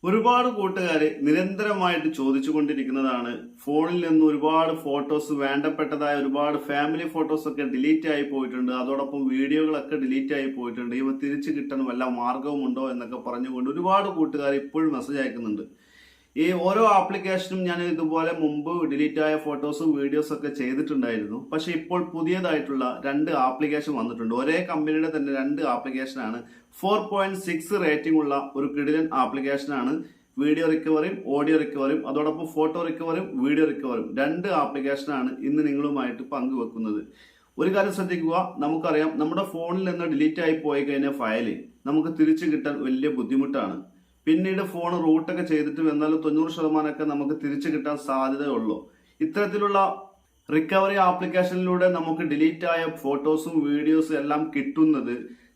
ഒരുപാട് കൂട്ടുകാര് നിരന്തരമായിട്ട് ചോദിച്ചുകൊണ്ടിരിക്കുന്നതാണ് ഫോണിൽ നിന്ന് ഒരുപാട് ഫോട്ടോസ് വേണ്ടപ്പെട്ടതായ ഒരുപാട് ഫാമിലി ഫോട്ടോസ് ഒക്കെ ഡിലീറ്റ് ആയി പോയിട്ടുണ്ട്. അതോടൊപ്പം വീഡിയോകളൊക്കെ ഡിലീറ്റ് ആയി പോയിട്ടുണ്ട്. ഇവ തിരിച്ചു കിട്ടാൻ വല്ല മാർഗവുമുണ്ടോ എന്നൊക്കെ പറഞ്ഞുകൊണ്ട് ഒരുപാട് കൂട്ടുകാർ ഇപ്പോഴും മെസ്സേജ് അയക്കുന്നുണ്ട്. ഈ ഓരോ ആപ്ലിക്കേഷനും ഞാൻ ഇതുപോലെ മുമ്പ് ഡിലീറ്റ് ആയ ഫോട്ടോസും വീഡിയോസും ഒക്കെ ചെയ്തിട്ടുണ്ടായിരുന്നു. പക്ഷെ ഇപ്പോൾ പുതിയതായിട്ടുള്ള രണ്ട് ആപ്ലിക്കേഷൻ വന്നിട്ടുണ്ട്. ഒരേ കമ്പനിയുടെ തന്നെ രണ്ട് ആപ്ലിക്കേഷനാണ്. 4.6 റേറ്റിംഗ് ഉള്ള ഒരു കിടിലൻ ആപ്ലിക്കേഷനാണ്. വീഡിയോ റിക്കവറിയും ഓഡിയോ റിക്കവറിയും അതോടൊപ്പം ഫോട്ടോ റിക്കവറിയും വീഡിയോ റിക്കവറിയും രണ്ട് ആപ്ലിക്കേഷനാണ് ഇന്ന് നിങ്ങളുമായിട്ട് പങ്കുവെക്കുന്നത്. ഒരു കാര്യം ശ്രദ്ധിക്കുക, നമുക്കറിയാം നമ്മുടെ ഫോണിൽ നിന്ന് ഡിലീറ്റ് ആയി പോയി കഴിഞ്ഞാൽ ഫയല് നമുക്ക് തിരിച്ചു കിട്ടാൻ വലിയ ബുദ്ധിമുട്ടാണ്. പിന്നീട് ഫോൺ റൂട്ടൊക്കെ ചെയ്തിട്ട് എന്നാലും 90% നമുക്ക് തിരിച്ചു കിട്ടാൻ സാധ്യതയുള്ളൂ. ഇത്തരത്തിലുള്ള റിക്കവറി ആപ്ലിക്കേഷനിലൂടെ നമുക്ക് ഡിലീറ്റ് ആയ ഫോട്ടോസും വീഡിയോസും എല്ലാം കിട്ടുന്നത്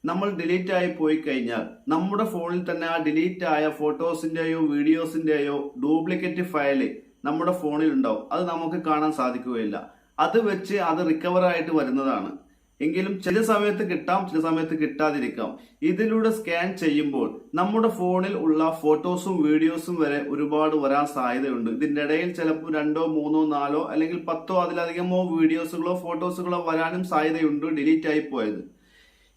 നമ്മൾ ഡിലീറ്റ് ആയി പോയി കഴിഞ്ഞാൽ നമ്മുടെ ഫോണിൽ തന്നെ ആ ഡിലീറ്റ് ആയ ഫോട്ടോസിന്റെയോ വീഡിയോസിന്റെയോ ഡ്യൂപ്ലിക്കേറ്റ് ഫയല് നമ്മുടെ ഫോണിൽ ഉണ്ടാവും. അത് നമുക്ക് കാണാൻ സാധിക്കുകയില്ല. അത് വെച്ച് അത് റിക്കവർ ആയിട്ട് വരുന്നതാണ്. എങ്കിലും ചില സമയത്ത് കിട്ടാം, ചില സമയത്ത് കിട്ടാതിരിക്കാം. ഇതിലൂടെ സ്കാൻ ചെയ്യുമ്പോൾ നമ്മുടെ ഫോണിൽ ഉള്ള ഫോട്ടോസും വീഡിയോസും വരെ ഒരുപാട് വരാൻ സാധ്യതയുണ്ട്. ഇതിന്റെ ഇടയിൽ ചിലപ്പോൾ 2, 3, 4 അല്ലെങ്കിൽ 10 അതിലധികമോ വീഡിയോസുകളോ ഫോട്ടോസുകളോ വരാനും സാധ്യതയുണ്ട് ഡിലീറ്റ് ആയി പോയത്.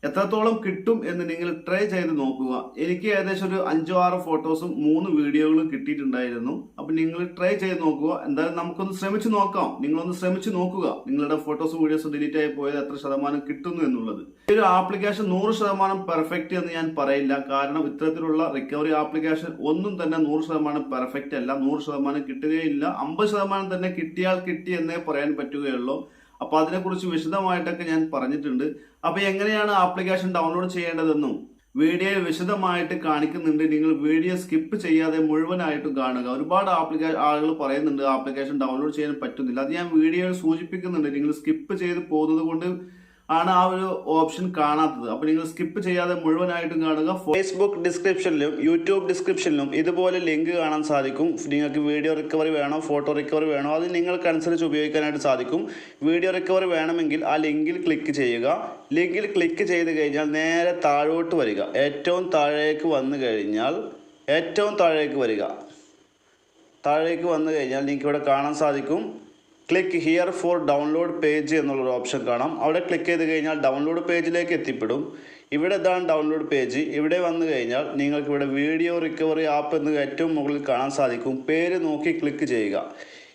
എത്രത്തോളം കിട്ടും എന്ന് നിങ്ങൾ ട്രൈ ചെയ്ത് നോക്കുക. എനിക്ക് ഏകദേശം ഒരു 5-6 ഫോട്ടോസും 3 വീഡിയോകളും കിട്ടിയിട്ടുണ്ടായിരുന്നു. അപ്പൊ നിങ്ങൾ ട്രൈ ചെയ്ത് നോക്കുക. എന്തായാലും നമുക്കൊന്ന് ശ്രമിച്ചു നോക്കാം. നിങ്ങളൊന്ന് ശ്രമിച്ചു നോക്കുക, നിങ്ങളുടെ ഫോട്ടോസും വീഡിയോസും ഡിലീറ്റ് ആയി പോയത് എത്ര ശതമാനം കിട്ടുന്നു എന്നുള്ളത്. ഈ ഒരു ആപ്ലിക്കേഷൻ 100% പെർഫെക്റ്റ് എന്ന് ഞാൻ പറയില്ല. കാരണം ഇത്തരത്തിലുള്ള റിക്കവറി ആപ്ലിക്കേഷൻ ഒന്നും തന്നെ 100% പെർഫെക്റ്റ് അല്ല. 100% കിട്ടുകയില്ല. 50% തന്നെ കിട്ടിയാൽ കിട്ടി എന്നേ പറയാൻ പറ്റുകയുള്ളൂ. അപ്പൊ അതിനെക്കുറിച്ച് വിശദമായിട്ടൊക്കെ ഞാൻ പറഞ്ഞിട്ടുണ്ട്. അപ്പൊ എങ്ങനെയാണ് ആപ്ലിക്കേഷൻ ഡൗൺലോഡ് ചെയ്യേണ്ടതെന്നും വീഡിയോയിൽ വിശദമായിട്ട് കാണിക്കുന്നുണ്ട്. നിങ്ങൾ വീഡിയോ സ്കിപ്പ് ചെയ്യാതെ മുഴുവനായിട്ടും കാണുക. ഒരുപാട് ആളുകൾ പറയുന്നുണ്ട് ആപ്ലിക്കേഷൻ ഡൗൺലോഡ് ചെയ്യാൻ പറ്റുന്നില്ല. അത് ഞാൻ വീഡിയോയിൽ സൂചിപ്പിക്കുന്നുണ്ട്. നിങ്ങൾ സ്കിപ്പ് ചെയ്ത് പോകുന്നത് കൊണ്ട് ആണ് ആ ഒരു ഓപ്ഷൻ കാണാത്തത്. അപ്പൊ നിങ്ങൾ സ്കിപ്പ് ചെയ്യാതെ മുഴുവനായിട്ടും കാണുക. ഫേസ്ബുക്ക് ഡിസ്ക്രിപ്ഷനിലും യൂട്യൂബ് ഡിസ്ക്രിപ്ഷനിലും ഇതുപോലെ ലിങ്ക് കാണാൻ സാധിക്കും. നിങ്ങൾക്ക് വീഡിയോ റിക്കവറി വേണോ ഫോട്ടോ റിക്കവറി വേണോ അത് നിങ്ങൾക്കനുസരിച്ച് ഉപയോഗിക്കാനായിട്ട് സാധിക്കും. വീഡിയോ റിക്കവറി വേണമെങ്കിൽ ആ ലിങ്കിൽ ക്ലിക്ക് ചെയ്യുക. ലിങ്കിൽ ക്ലിക്ക് ചെയ്ത് കഴിഞ്ഞാൽ നേരെ താഴോട്ട് വരിക. ഏറ്റവും താഴേക്ക് വന്നു കഴിഞ്ഞാൽ നിങ്ങൾക്ക് ഇവിടെ കാണാൻ സാധിക്കും click here for download page എന്നുള്ളൊരു ഓപ്ഷൻ കാണാം. അവിടെ ക്ലിക്ക് ചെയ്ത് കഴിഞ്ഞാൽ ഡൗൺലോഡ് പേജിലേക്ക് എത്തിപ്പെടും. ഇവിടെ ഇതാണ് ഡൗൺലോഡ് പേജ്. ഇവിടെ വന്നു കഴിഞ്ഞാൽ നിങ്ങൾക്ക് ഇവിടെ വീഡിയോ റിക്കവറി ആപ്പ് എന്ന് ഏറ്റവും മുകളിൽ കാണാൻ സാധിക്കും. പേര് നോക്കി ക്ലിക്ക് ചെയ്യുക.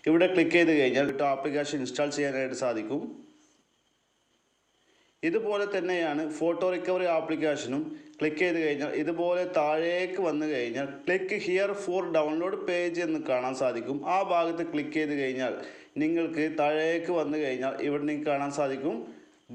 ഇവിടെ ക്ലിക്ക് ചെയ്ത് കഴിഞ്ഞാൽ ആപ്ലിക്കേഷൻ ഇൻസ്റ്റാൾ ചെയ്യാനായിട്ട് സാധിക്കും. ഇതുപോലെ തന്നെയാണ് ഫോട്ടോ റിക്കവറി ആപ്ലിക്കേഷനും. ക്ലിക്ക് ചെയ്ത് കഴിഞ്ഞാൽ ഇതുപോലെ താഴേക്ക് വന്നു കഴിഞ്ഞാൽ click here for download page എന്ന് കാണാൻ സാധിക്കും. ആ ഭാഗത്ത് ക്ലിക്ക് ചെയ്ത് കഴിഞ്ഞാൽ നിങ്ങൾക്ക് താഴേക്ക് വന്നു കഴിഞ്ഞാൽ ഇവിടെ നിങ്ങൾക്ക് കാണാൻ സാധിക്കും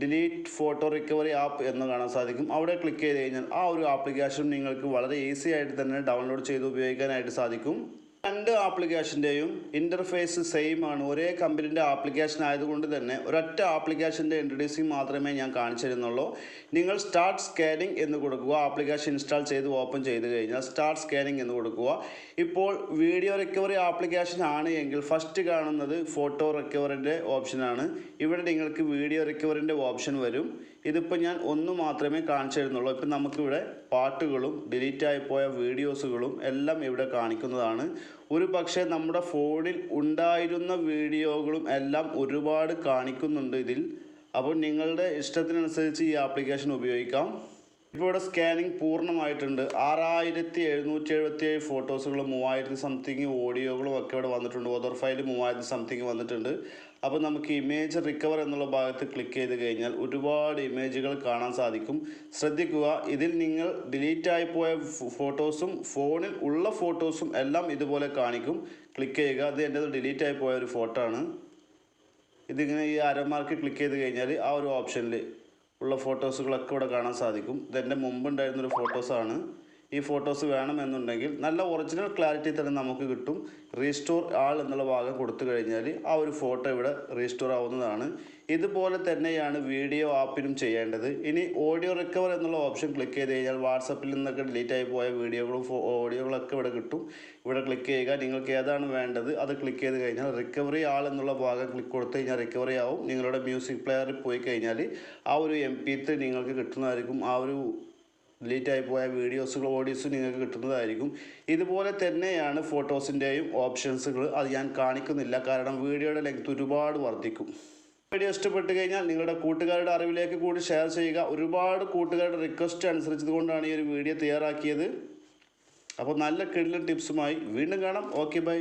ഡിലീറ്റ് ഫോട്ടോ റിക്കവറി ആപ്പ് എന്ന് കാണാൻ സാധിക്കും. അവിടെ ക്ലിക്ക് ചെയ്ത് കഴിഞ്ഞാൽ ആ ഒരു ആപ്ലിക്കേഷൻ നിങ്ങൾക്ക് വളരെ ഈസി ആയിട്ട് തന്നെ ഡൗൺലോഡ് ചെയ്ത് ഉപയോഗിക്കാനായിട്ട് സാധിക്കും. രണ്ട് ആപ്ലിക്കേഷൻ്റെയും ഇൻ്റർഫേസ് സെയിം ആണ്. ഒരേ കമ്പനിൻ്റെ ആപ്ലിക്കേഷൻ ആയതുകൊണ്ട് തന്നെ ഒരൊറ്റ ആപ്ലിക്കേഷൻ്റെ ഇൻട്രൊഡ്യൂസിങ് മാത്രമേ ഞാൻ കാണിച്ചു തരുന്നുള്ളൂ. നിങ്ങൾ സ്റ്റാർട്ട് സ്കാനിങ് എന്ന് കൊടുക്കുക. ആപ്ലിക്കേഷൻ ഇൻസ്റ്റാൾ ചെയ്ത് ഓപ്പൺ ചെയ്ത് കഴിഞ്ഞാൽ സ്റ്റാർട്ട് സ്കാനിങ് എന്ന് കൊടുക്കുക. ഇപ്പോൾ വീഡിയോ റിക്കവറി ആപ്ലിക്കേഷൻ ആണ് എങ്കിൽ ഫസ്റ്റ് കാണുന്നത് ഫോട്ടോ റിക്കവറിൻ്റെ ഓപ്ഷനാണ്. ഇവിടെ നിങ്ങൾക്ക് വീഡിയോ റിക്കവറിൻ്റെ ഓപ്ഷൻ വരും. ഇതിപ്പോൾ ഞാൻ ഒന്ന് മാത്രമേ കാണിച്ചു തരുന്നുള്ളൂ. ഇപ്പം നമുക്കിവിടെ പാട്ടുകളും ഡിലീറ്റ് ആയി പോയ വീഡിയോസുകളും എല്ലാം ഇവിടെ കാണിക്കുന്നതാണ്. ഒരു പക്ഷേ നമ്മുടെ ഫോണിൽ ഉണ്ടായിരുന്ന വീഡിയോകളും എല്ലാം ഒരുപാട് കാണിക്കുന്നുണ്ട് ഇതിൽ. അപ്പോൾ നിങ്ങളുടെ ഇഷ്ടത്തിനനുസരിച്ച് ഈ ആപ്ലിക്കേഷൻ ഉപയോഗിക്കാം. ഇപ്പോൾ ഇവിടെ സ്കാനിങ് പൂർണ്ണമായിട്ടുണ്ട്. 6777 ഫോട്ടോസുകളും 3000 സംതിങ് ഓഡിയോകളും ഒക്കെ ഇവിടെ വന്നിട്ടുണ്ട്. ഓതർ ഫയൽ 3000 സംതിങ് വന്നിട്ടുണ്ട്. അപ്പോൾ നമുക്ക് ഇമേജ് റിക്കവർ എന്നുള്ള ഭാഗത്ത് ക്ലിക്ക് ചെയ്ത് കഴിഞ്ഞാൽ ഒരുപാട് ഇമേജുകൾ കാണാൻ സാധിക്കും. ശ്രദ്ധിക്കുക, ഇതിൽ നിങ്ങൾ ഡിലീറ്റ് ആയി പോയ ഫോട്ടോസും ഫോണിൽ ഉള്ള ഫോട്ടോസും എല്ലാം ഇതുപോലെ കാണിക്കും. ക്ലിക്ക് ചെയ്യുക. അത് എൻ്റെ ഡിലീറ്റ് ആയി പോയ ഒരു ഫോട്ടോ ആണ്. ഇതിങ്ങനെ ഈ അരമാർക്ക് ക്ലിക്ക് ചെയ്ത് കഴിഞ്ഞാൽ ആ ഒരു ഓപ്ഷനിൽ ഉള്ള ഫോട്ടോസുകളൊക്കെ ഇവിടെ കാണാൻ സാധിക്കും. ഇതെൻ്റെ മുമ്പുണ്ടായിരുന്നൊരു ഫോട്ടോസാണ്. ഈ ഫോട്ടോസ് വേണമെന്നുണ്ടെങ്കിൽ നല്ല ഒറിജിനൽ ക്ലാരിറ്റി തന്നെ നമുക്ക് കിട്ടും. റീസ്റ്റോർ ആൾ എന്നുള്ള ഭാഗം കൊടുത്തു കഴിഞ്ഞാൽ ആ ഒരു ഫോട്ടോ ഇവിടെ റീസ്റ്റോർ ആവുന്നതാണ്. ഇതുപോലെ തന്നെയാണ് വീഡിയോ ആപ്പിനും ചെയ്യേണ്ടത്. ഇനി ഓഡിയോ റിക്കവർ എന്നുള്ള ഓപ്ഷൻ ക്ലിക്ക് ചെയ്ത് കഴിഞ്ഞാൽ വാട്സപ്പിൽ നിന്നൊക്കെ ഡിലീറ്റ് ആയി പോയ വീഡിയോകളും ഓഡിയോകളൊക്കെ ഇവിടെ കിട്ടും. ഇവിടെ ക്ലിക്ക് ചെയ്യുക. നിങ്ങൾക്ക് ഏതാണ് വേണ്ടത് അത് ക്ലിക്ക് ചെയ്ത് കഴിഞ്ഞാൽ റിക്കവറി ആൾ എന്നുള്ള ഭാഗം ക്ലിക്ക് കൊടുത്തു കഴിഞ്ഞാൽ റിക്കവറി ആവും. നിങ്ങളുടെ മ്യൂസിക് പ്ലെയറിൽ പോയി കഴിഞ്ഞാൽ ആ ഒരു MP3 നിങ്ങൾക്ക് കിട്ടുന്നതായിരിക്കും. ആ ഒരു ഡിലീറ്റ് ആയി പോയ വീഡിയോസുകൾ ഓഡിയോസ് നിങ്ങൾക്ക് കിട്ടുന്നതായിരിക്കും. ഇതുപോലെ തന്നെയാണ് ഫോട്ടോസിൻ്റെയും ഓപ്ഷൻസുകൾ. അത് ഞാൻ കാണിക്കുന്നില്ല, കാരണം വീഡിയോയുടെ ലെങ്ത് ഒരുപാട് വർദ്ധിക്കും. വീഡിയോ ഇഷ്ടപ്പെട്ട് കഴിഞ്ഞാൽ നിങ്ങളുടെ കൂട്ടുകാരുടെ അറിവിലേക്ക് കൂടി ഷെയർ ചെയ്യുക. ഒരുപാട് കൂട്ടുകാരുടെ റിക്വസ്റ്റ് അനുസരിച്ചതുകൊണ്ടാണ് ഈ ഒരു വീഡിയോ തയ്യാറാക്കിയത്. അപ്പോൾ നല്ല കിടിലൻ ടിപ്സുമായി വീണ്ടും കാണാം. Okay, by.